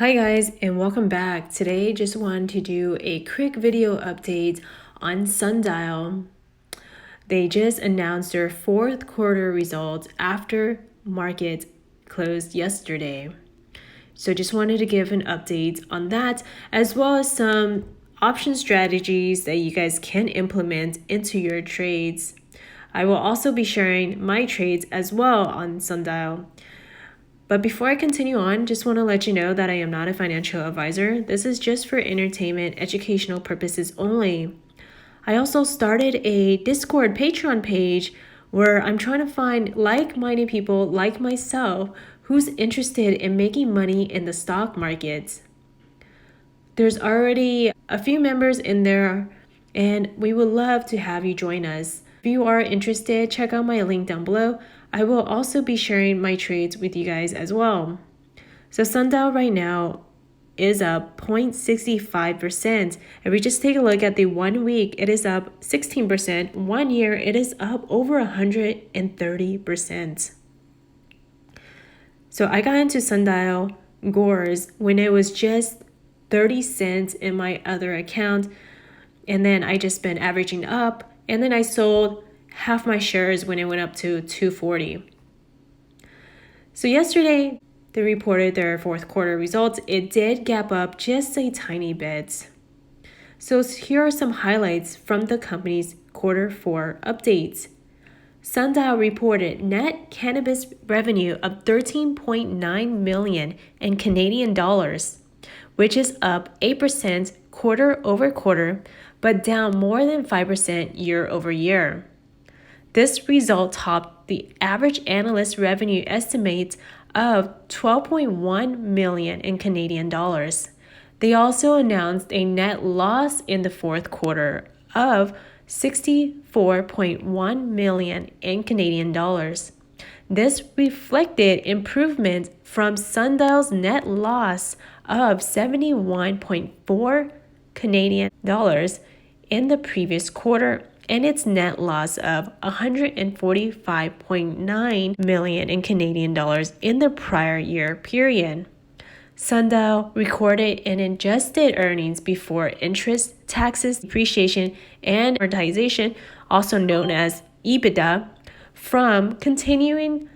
Hi guys, and welcome back. Today just wanted to do a quick video update on Sundial. They just announced their fourth quarter results after market closed yesterday. So just wanted to give an update on that, as well as some option strategies that you guys can implement into your trades. I will also be sharing my trades as well on Sundial. But before I continue on, just want to let you know that I am not a financial advisor. This is just for entertainment, educational purposes only. I also started a Discord Patreon page where I'm trying to find like-minded people like myself who's interested in making money in the stock market. There's already a few members in there, and we would love to have you join us. If you are interested, check out my link down below. I will also be sharing my trades with you guys as well. So Sundial right now is up 0.65%. If we just take a look at the 1 week, it is up 16%. 1 year, it is up over 130%. So I got into Sundial Growers when it was just 30 cents in my other account. And then I just been averaging up. And then I sold half my shares when it went up to 240. So yesterday, they reported their fourth quarter results. It did gap up just a tiny bit. So here are some highlights from the company's quarter four updates. Sundial reported net cannabis revenue of $13.9 million in Canadian dollars, which is up 8% quarter over quarter, but down more than 5% year over year. This result topped the average analyst revenue estimate of $12.1 million in Canadian dollars. They also announced a net loss in the fourth quarter of $64.1 million in Canadian dollars. This reflected improvement from Sundial's net loss of $71.4 Canadian dollars in the previous quarter and its net loss of $145.9 million in Canadian dollars in the prior year period. Sundial recorded an adjusted earnings before interest, taxes, depreciation, and amortization, also known as EBITDA, from continuing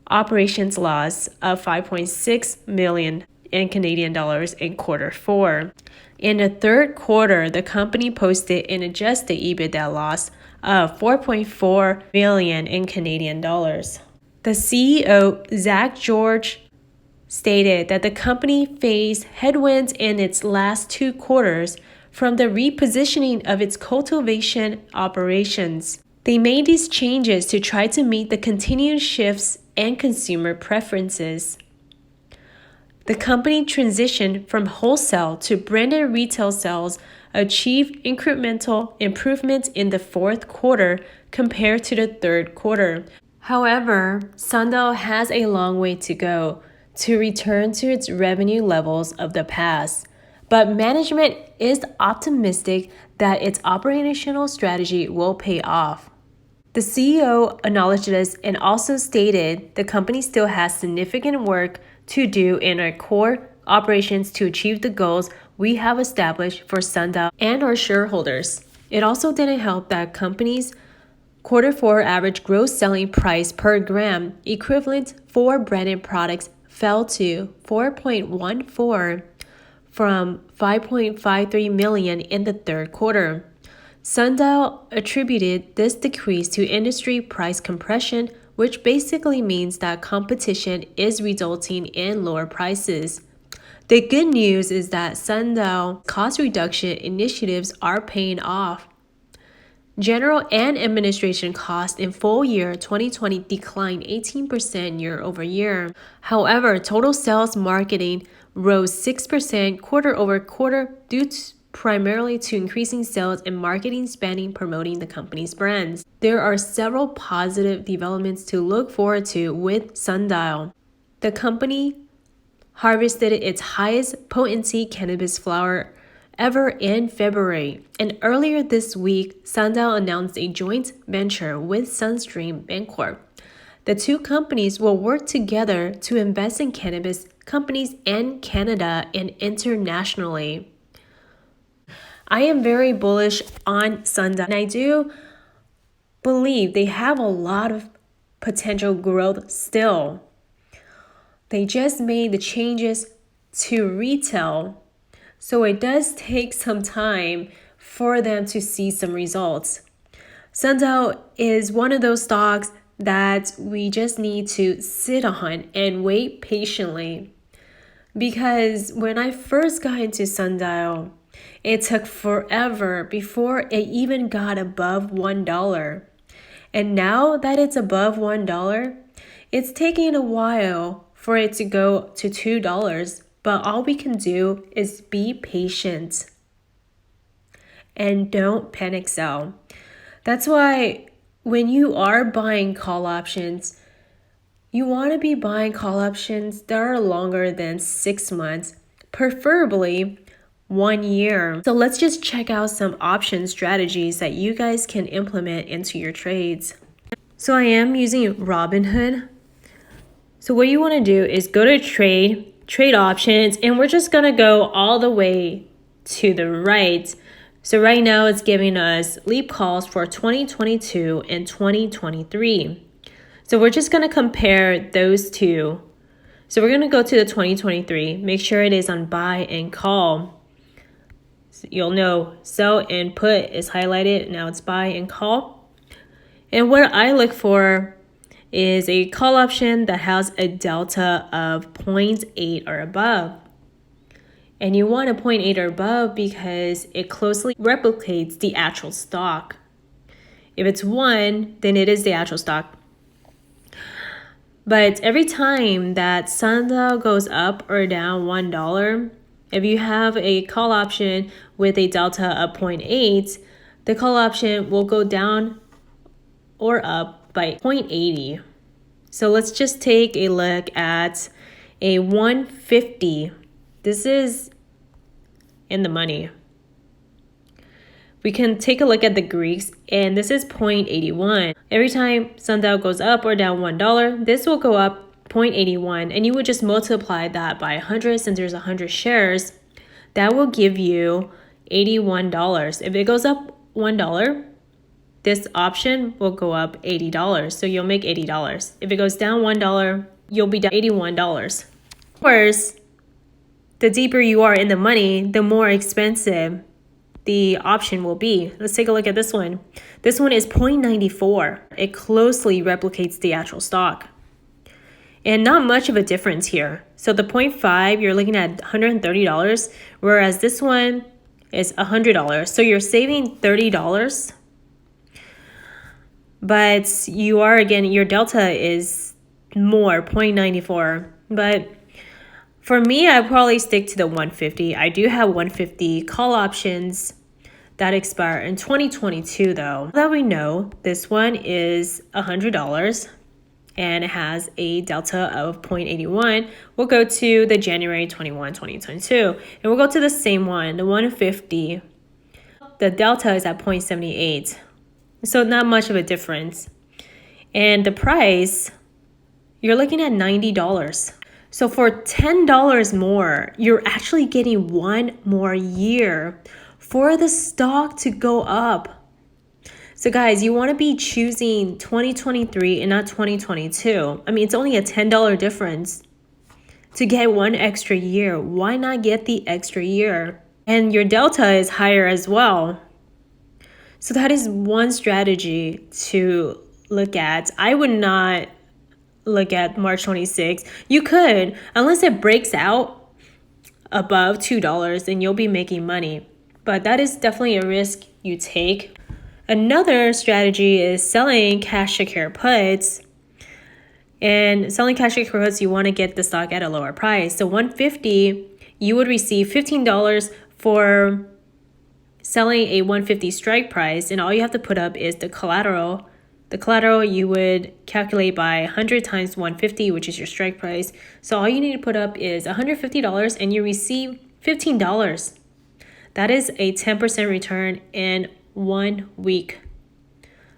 operations loss of $5.6 million in Canadian dollars in quarter four. In the third quarter, the company posted an adjusted EBITDA loss of $4.4 million in Canadian dollars. The CEO, Zach George, stated that the company faced headwinds in its last two quarters from the repositioning of its cultivation operations. They made these changes to try to meet the continued shifts and consumer preferences. The company transitioned from wholesale to branded retail sales, achieved incremental improvements in the fourth quarter compared to the third quarter. However, Sundial has a long way to go to return to its revenue levels of the past, but management is optimistic that its operational strategy will pay off. The CEO acknowledged this and also stated the company still has significant work to do in our core operations to achieve the goals we have established for Sundial and our shareholders. It also didn't help that company's quarter four average gross selling price per gram equivalent for branded products fell to $4.14 from $5.53 million in the third quarter. Sundial attributed this decrease to industry price compression, which basically means that competition is resulting in lower prices. The good news is that Sundial cost reduction initiatives are paying off. General and administration costs in full year 2020 declined 18% year over year. However, total sales marketing rose 6% quarter over quarter due primarily to increasing sales and marketing spending promoting the company's brands. There are several positive developments to look forward to with Sundial. The company harvested its highest potency cannabis flower ever in February, and earlier this week, Sundial announced a joint venture with Sunstream Bancorp. The two companies will work together to invest in cannabis companies in Canada and internationally. I am very bullish on Sundial, and I do believe they have a lot of potential growth still. They just made the changes to retail, so it does take some time for them to see some results. Sundial is one of those stocks that we just need to sit on and wait patiently. Because when I first got into Sundial, it took forever before it even got above $1. And now that it's above $1, it's taking a while for it to go to $2. But all we can do is be patient and don't panic sell. That's why when you are buying call options, you want to be buying call options that are longer than 6 months, preferably 1 year. So let's just check out some option strategies that you guys can implement into your trades. So I am using Robinhood. So what you want to do is go to trade options, and we're just going to go all the way to the right. So right now it's giving us leap calls for 2022 and 2023. So we're just going to compare those two. So we're going to go to the 2023, make sure it is on buy and call. So you'll know sell and put is highlighted. Now it's buy and call. And what I look for is a call option that has a delta of 0.8 or above. And you want a 0.8 or above because it closely replicates the actual stock. If it's 1, then it is the actual stock. But every time that Sundial goes up or down $1, if you have a call option with a delta of 0.8, the call option will go down or up by 0.80. So let's just take a look at a 150. This is in the money. We can take a look at the Greeks, and this is 0.81. Every time Sundial goes up or down $1, this will go up 0.81, and you would just multiply that by 100 since there's 100 shares. That will give you $81. If it goes up $1, this option will go up $80. So you'll make $80. If it goes down $1, you'll be down $81. Of course, the deeper you are in the money, the more expensive the option will be. Let's take a look at this one. This one is 0.94. It closely replicates the actual stock. And not much of a difference here. So the 0.5, you're looking at $130, whereas this one is $100. So you're saving $30. But you are, again, your delta is more, 0.94. But for me, I probably stick to the 150. I do have 150 call options that expire in 2022 though. That we know, this one is $100 and it has a delta of 0.81. We'll go to the January 21, 2022, and we'll go to the same one, the 150. The delta is at 0.78. So not much of a difference. And the price, you're looking at $90. So for $10 more, you're actually getting 1 more year for the stock to go up. So guys, you want to be choosing 2023 and not 2022. I mean, it's only a $10 difference to get 1 extra year. Why not get the extra year? And your delta is higher as well. So that is one strategy to look at. I would not look at March 26th. You could, unless it breaks out above $2, then you'll be making money. But that is definitely a risk you take. Another strategy is selling cash secure puts. And selling cash secure puts, you want to get the stock at a lower price. So 150, you would receive $15 for selling a 150 strike price, and all you have to put up is the collateral. The collateral you would calculate by 100 times 150, which is your strike price. So all you need to put up is $150 and you receive $15. That is a 10% return in 1 week.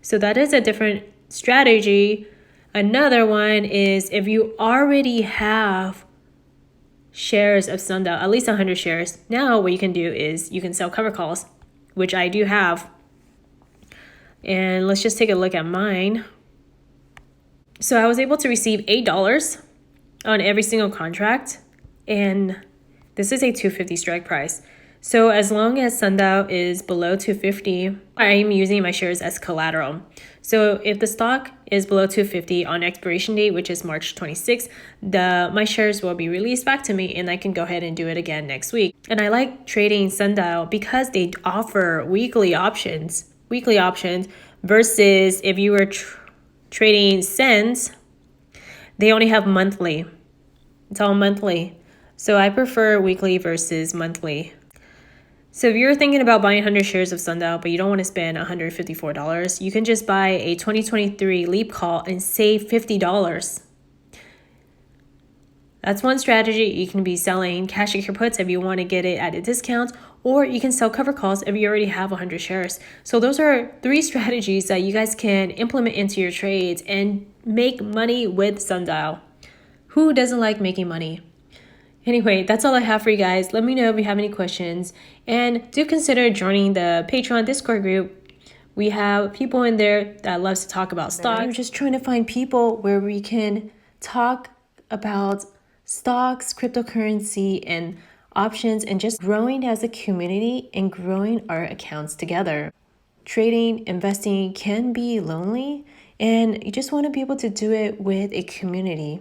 So that is a different strategy. Another one is if you already have shares of Sundial, at least 100 shares. Now what you can do is you can sell cover calls, which I do have. And let's just take a look at mine. So I was able to receive $8 on every single contract. And this is a $250 strike price. So as long as Sundial is below $250, I'm using my shares as collateral. So if the stock is below $250 on expiration date, which is March 26th, my shares will be released back to me and I can go ahead and do it again next week. And I like trading Sundial because they offer weekly options versus if you were trading Sndl, they only have monthly. It's all monthly. So I prefer weekly versus monthly. So if you're thinking about buying 100 shares of Sundial, but you don't want to spend $154, you can just buy a 2023 Leap Call and save $50. That's one strategy. You can be selling cash acre puts if you want to get it at a discount, or you can sell cover calls if you already have 100 shares. So those are 3 strategies that you guys can implement into your trades and make money with Sundial. Who doesn't like making money? Anyway, that's all I have for you guys. Let me know if you have any questions. And do consider joining the Patreon Discord group. We have people in there that loves to talk about stocks. I'm just trying to find people where we can talk about stocks, cryptocurrency, and options, and just growing as a community and growing our accounts together. Trading, investing can be lonely, and you just want to be able to do it with a community.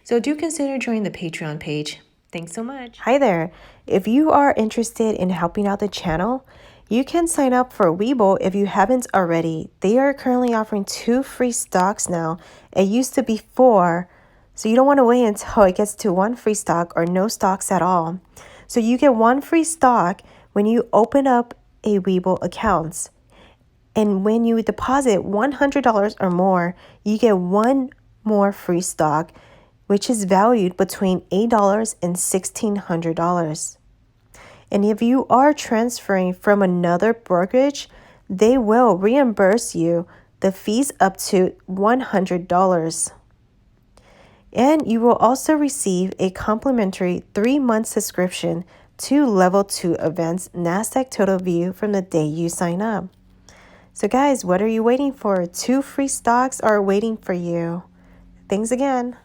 So do consider joining the Patreon page. Thanks so much. Hi there. If you are interested in helping out the channel, you can sign up for Webull if you haven't already. They are currently offering 2 free stocks now. It used to be 4, so you don't want to wait until it gets to 1 free stock or no stocks at all. So you get 1 free stock when you open up a Webull account. And when you deposit $100 or more, you get 1 more free stock, which is valued between $8 and $1,600. And if you are transferring from another brokerage, they will reimburse you the fees up to $100. And you will also receive a complimentary 3-month subscription to Level 2 Events NASDAQ Total View from the day you sign up. So guys, what are you waiting for? 2 free stocks are waiting for you. Thanks again.